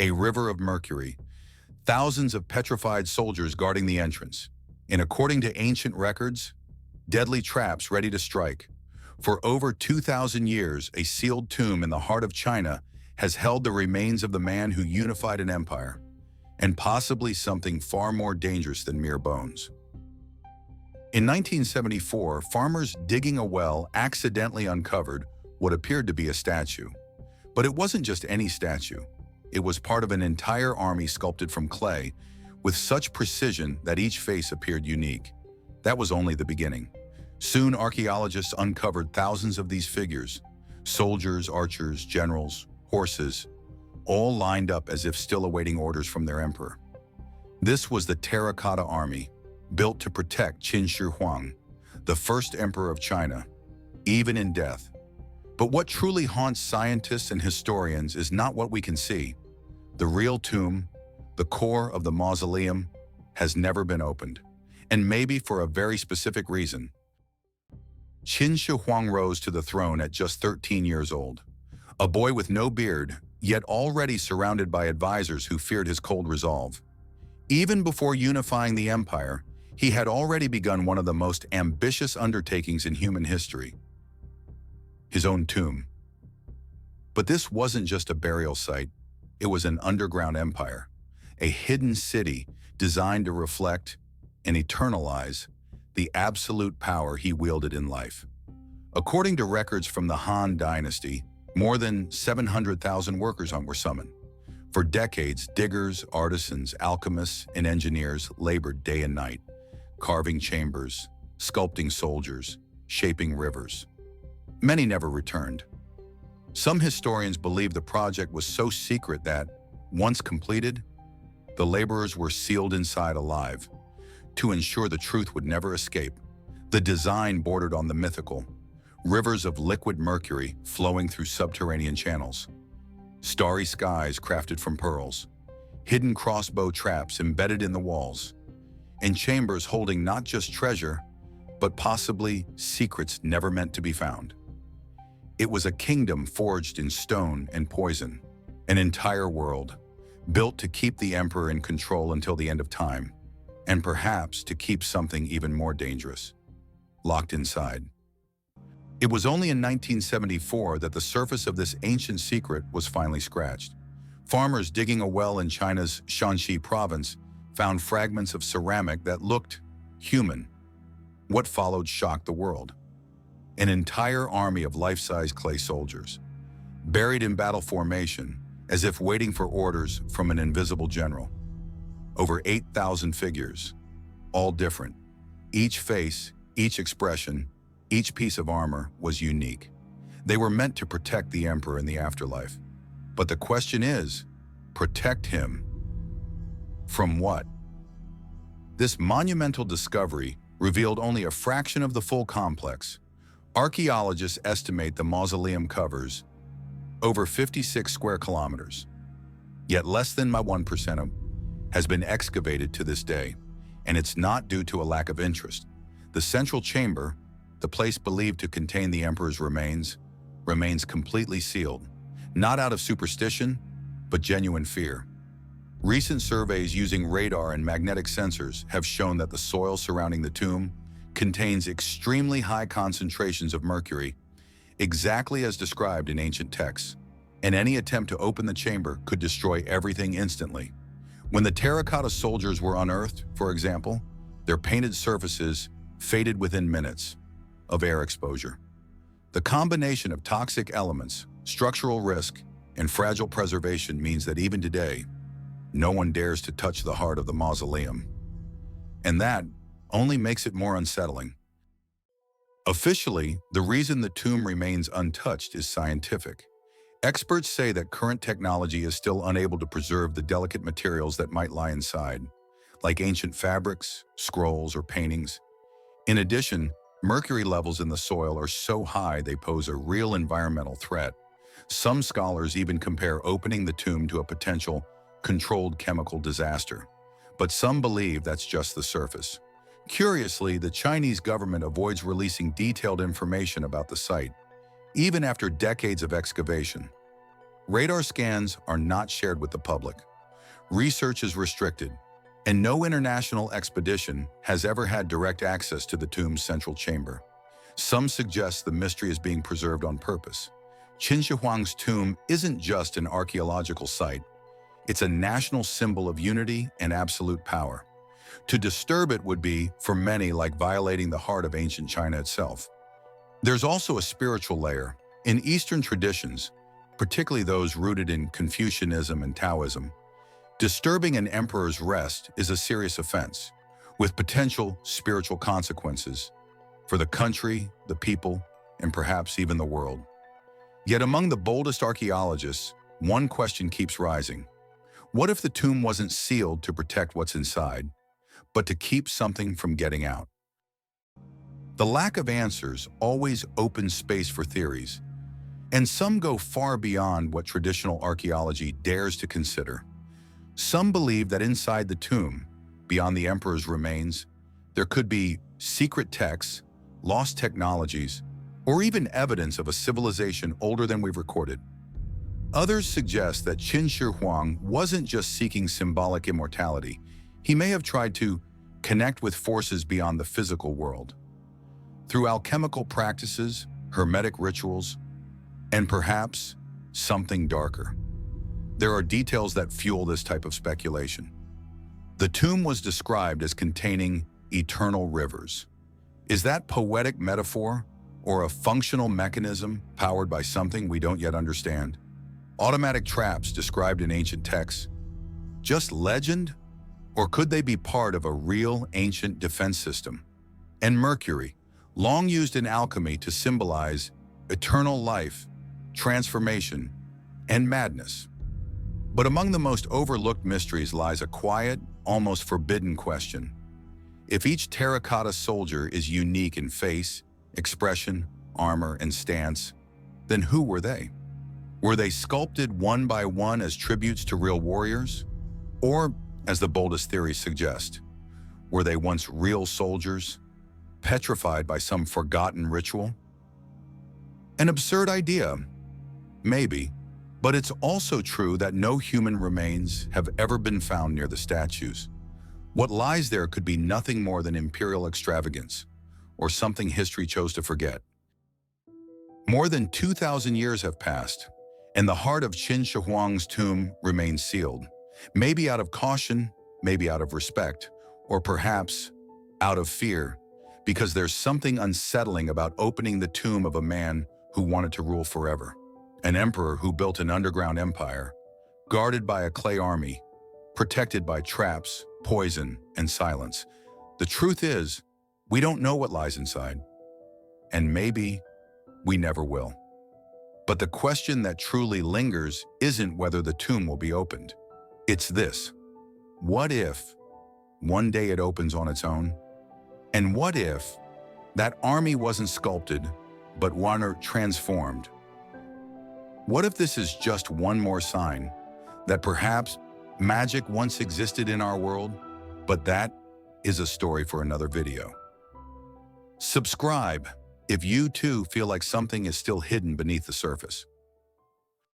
A river of mercury, thousands of petrified soldiers guarding the entrance, and according to ancient records, deadly traps ready to strike. For over 2,000 years, a sealed tomb in the heart of China has held the remains of the man who unified an empire, and possibly something far more dangerous than mere bones. In 1974, farmers digging a well accidentally uncovered what appeared to be a statue. But it wasn't just any statue. It was part of an entire army sculpted from clay, with such precision that each face appeared unique. That was only the beginning. Soon, archaeologists uncovered thousands of these figures: soldiers, archers, generals, horses, all lined up as if still awaiting orders from their emperor. This was the Terracotta Army, built to protect Qin Shi Huang, the first emperor of China, even in death. But what truly haunts scientists and historians is not what we can see. The real tomb, the core of the mausoleum, has never been opened, and maybe for a very specific reason. Qin Shi Huang rose to the throne at just 13 years old, a boy with no beard, yet already surrounded by advisors who feared his cold resolve. Even before unifying the empire, he had already begun one of the most ambitious undertakings in human history: his own tomb. But this wasn't just a burial site, it was an underground empire, a hidden city designed to reflect and eternalize the absolute power he wielded in life. According to records from the Han Dynasty, more than 700,000 workers were summoned. For decades, diggers, artisans, alchemists, and engineers labored day and night, carving chambers, sculpting soldiers, shaping rivers. Many never returned. Some historians believe the project was so secret that, once completed, the laborers were sealed inside alive. To ensure the truth would never escape, the design bordered on the mythical: rivers of liquid mercury flowing through subterranean channels, starry skies crafted from pearls, hidden crossbow traps embedded in the walls, and chambers holding not just treasure, but possibly secrets never meant to be found. It was a kingdom forged in stone and poison, an entire world, built to keep the emperor in control until the end of time, and perhaps to keep something even more dangerous locked inside. It was only in 1974 that the surface of this ancient secret was finally scratched. Farmers digging a well in China's Shanxi province found fragments of ceramic that looked human. What followed shocked the world. An entire army of life-size clay soldiers, buried in battle formation, as if waiting for orders from an invisible general. Over 8,000 figures, all different. Each face, each expression, each piece of armor was unique. They were meant to protect the emperor in the afterlife. But the question is, protect him from what? This monumental discovery revealed only a fraction of the full complex. Archaeologists estimate the mausoleum covers over 56 square kilometers, yet less than 1% of has been excavated to this day, and it's not due to a lack of interest. The central chamber, the place believed to contain the emperor's remains, remains completely sealed, not out of superstition, but genuine fear. Recent surveys using radar and magnetic sensors have shown that the soil surrounding the tomb contains extremely high concentrations of mercury, exactly as described in ancient texts, and any attempt to open the chamber could destroy everything instantly. When the terracotta soldiers were unearthed, for example, their painted surfaces faded within minutes of air exposure. The combination of toxic elements, structural risk, and fragile preservation means that even today, no one dares to touch the heart of the mausoleum. And that only makes it more unsettling. Officially, the reason the tomb remains untouched is scientific. Experts say that current technology is still unable to preserve the delicate materials that might lie inside, like ancient fabrics, scrolls, or paintings. In addition, mercury levels in the soil are so high they pose a real environmental threat. Some scholars even compare opening the tomb to a potential controlled chemical disaster, but some believe that's just the surface. Curiously, the Chinese government avoids releasing detailed information about the site, even after decades of excavation. Radar scans are not shared with the public. Research is restricted, and no international expedition has ever had direct access to the tomb's central chamber. Some suggest the mystery is being preserved on purpose. Qin Shi Huang's tomb isn't just an archaeological site, it's a national symbol of unity and absolute power. To disturb it would be, for many, like violating the heart of ancient China itself. There's also a spiritual layer. In Eastern traditions, particularly those rooted in Confucianism and Taoism, disturbing an emperor's rest is a serious offense, with potential spiritual consequences for the country, the people, and perhaps even the world. Yet among the boldest archaeologists, one question keeps rising. What if the tomb wasn't sealed to protect what's inside, but to keep something from getting out? The lack of answers always opens space for theories, and some go far beyond what traditional archaeology dares to consider. Some believe that inside the tomb, beyond the emperor's remains, there could be secret texts, lost technologies, or even evidence of a civilization older than we've recorded. Others suggest that Qin Shi Huang wasn't just seeking symbolic immortality. He may have tried to connect with forces beyond the physical world. Through alchemical practices, hermetic rituals, and perhaps something darker. There are details that fuel this type of speculation. The tomb was described as containing eternal rivers. Is that poetic metaphor or a functional mechanism powered by something we don't yet understand? Automatic traps described in ancient texts, just legend? Or could they be part of a real ancient defense system? And mercury, long used in alchemy to symbolize eternal life, transformation, and madness. But among the most overlooked mysteries lies a quiet, almost forbidden question. If each terracotta soldier is unique in face, expression, armor, and stance, then who were they? Were they sculpted one by one as tributes to real warriors? Or, as the boldest theories suggest, were they once real soldiers, petrified by some forgotten ritual? An absurd idea, maybe, but it's also true that no human remains have ever been found near the statues. What lies there could be nothing more than imperial extravagance, or something history chose to forget. More than 2,000 years have passed, and the heart of Qin Shi Huang's tomb remains sealed. Maybe out of caution, maybe out of respect, or perhaps out of fear, because there's something unsettling about opening the tomb of a man who wanted to rule forever. An emperor who built an underground empire, guarded by a clay army, protected by traps, poison, and silence. The truth is, we don't know what lies inside, and maybe we never will. But the question that truly lingers isn't whether the tomb will be opened. It's this: what if one day it opens on its own? And what if that army wasn't sculpted, but one transformed? What if this is just one more sign that perhaps magic once existed in our world, but that is a story for another video. Subscribe if you too feel like something is still hidden beneath the surface.